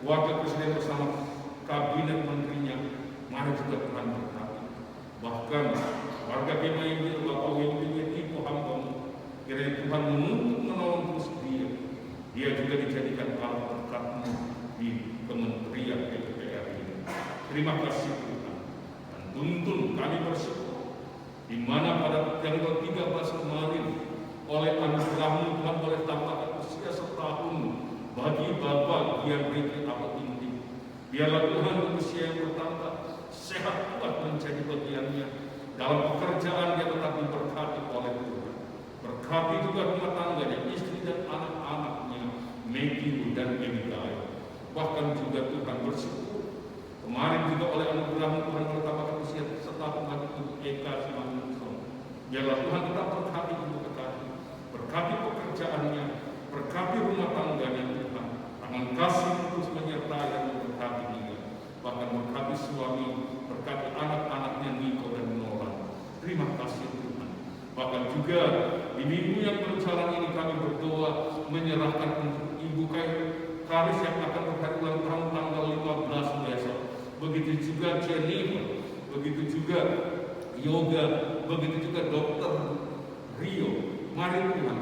Speaker 2: wakil presiden bersama kabinet menterinya, mari juga Tuhan berkati. Bahkan warga Kema Injil, Bapak Wimpi, Ibu Hamba-Mu, kiranya Tuhan menuntut menolong terus dia juga dijadikan alat berkat-Mu di kementerian DPR ini. Terima kasih Tuhan. Dan tuntun kami bersyukur di mana pada tanggal 13 kemarin oleh anugerah-Mu Tuhan boleh tambahkan usia setahun bagi Bapak Gian Riki atau Inti. Biarlah Tuhan usia yang bertambah, sehat kuat menjadi bagiannya. Dalam pekerjaan dia tetap diberkati oleh Tuhan. Berkati juga rumah tangganya, istri dan anak-anaknya, Matthew dan Abigail. Bahkan juga Tuhan bersyukur kemarin juga oleh anugerah-Mu Tuhan bertambahkan usia setahun lagi untuk Eka Simanungson. Biarlah Tuhan tetap berkati ibu kekasih, berkati pekerjaannya, berkati rumah tangganya Tuhan. Tangan kasih terus menyertai dan memberkati dia. Bahkan berkati suami, berkati anak-anaknya Niko dan Nolan. Terima kasih Tuhan. Bahkan juga di minggu yang berjalan ini kami berdoa menyerahkan untuk Ibu Karis yang akan berhari ulang tahun tanggal 15 besok. Begitu juga Jennifer, begitu juga Yoga, begitu juga Dr. Rio. Mari Tuhan,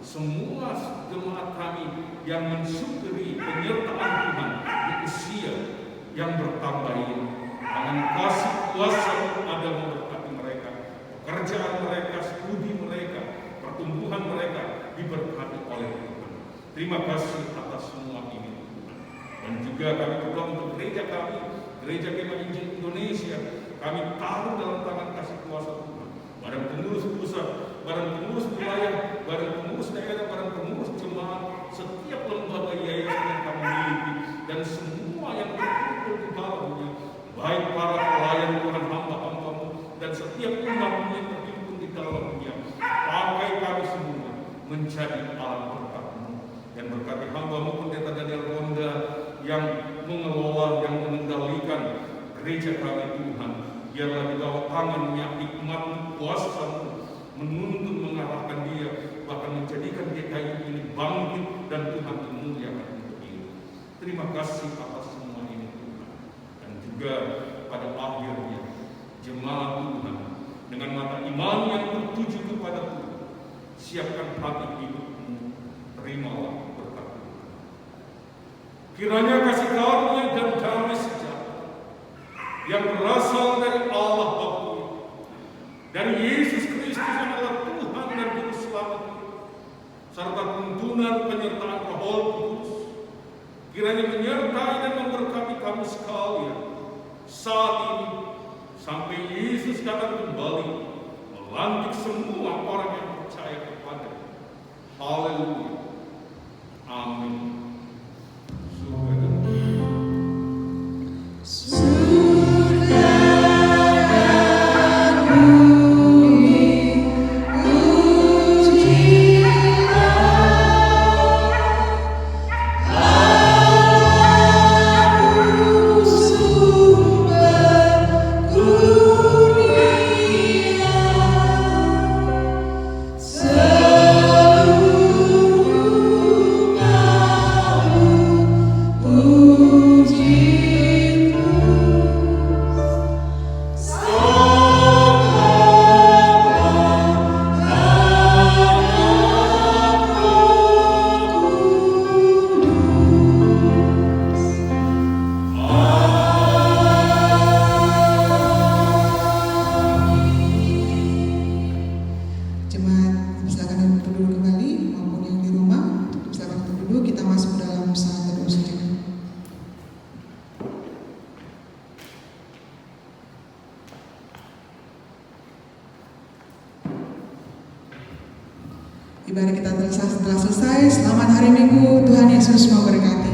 Speaker 2: semua jemaat kami yang mensyukuri penyertaan Tuhan di usia yang bertambah ini. Dengan kasih kuasa ada memberkati mereka, pekerjaan mereka, studi mereka, pertumbuhan mereka diberkati oleh Tuhan. Terima kasih atas semua ini Tuhan. Dan juga kami berdoa untuk gereja kami, Gereja Kemah Injil Indonesia. Kami taruh dalam tangan kasih kuasa Tuhan. Badan pengurus pusat, badan pengurus wilayah, badan pengurus daerah, badan pengurus jemaat, setiap lembaga yayasan yang kami miliki, dan semua yang terkumpul di dalamnya, baik para pelayan Tuhan, hamba-hambamu, dan setiap umatmu yang terhimpun di dalamnya. Pakai kami semua menjadi alat berkat-Mu, dan berkati hamba-Mu Pendeta Daniel Ronda yang mengelola, yang mengendalikan gereja kami Tuhan. Biarlah di bawah tangannya hikmat-Mu, kuasa-Mu menuntun, mengarahkan dia, bahkan menjadikan GKI ini bangkit dan Tuhan memuliakan untuk ini. Terima kasih atas semua ini Tuhan. Dan juga pada akhirnya jemaat Tuhan dengan mata iman yang tertuju kepada Tuhan, siapkan hati hidupmu, terimalah berkat Tuhan. Kiranya kasih karunia dan damai sejahtera yang berasal dari Allah Bapa, dari Yesus Kristus yang adalah Tuhan dan Juru Selamat kita, serta tuntunan penyertaan Roh Kudus, kiranya menyertai dan memberkati kami sekalian saat ini sampai Yesus datang kembali melantik semua orang yang percaya kepada-Nya. Haleluya. Amin.
Speaker 1: Ibadah kita telah selesai. Selamat hari Minggu. Tuhan Yesus memberkati.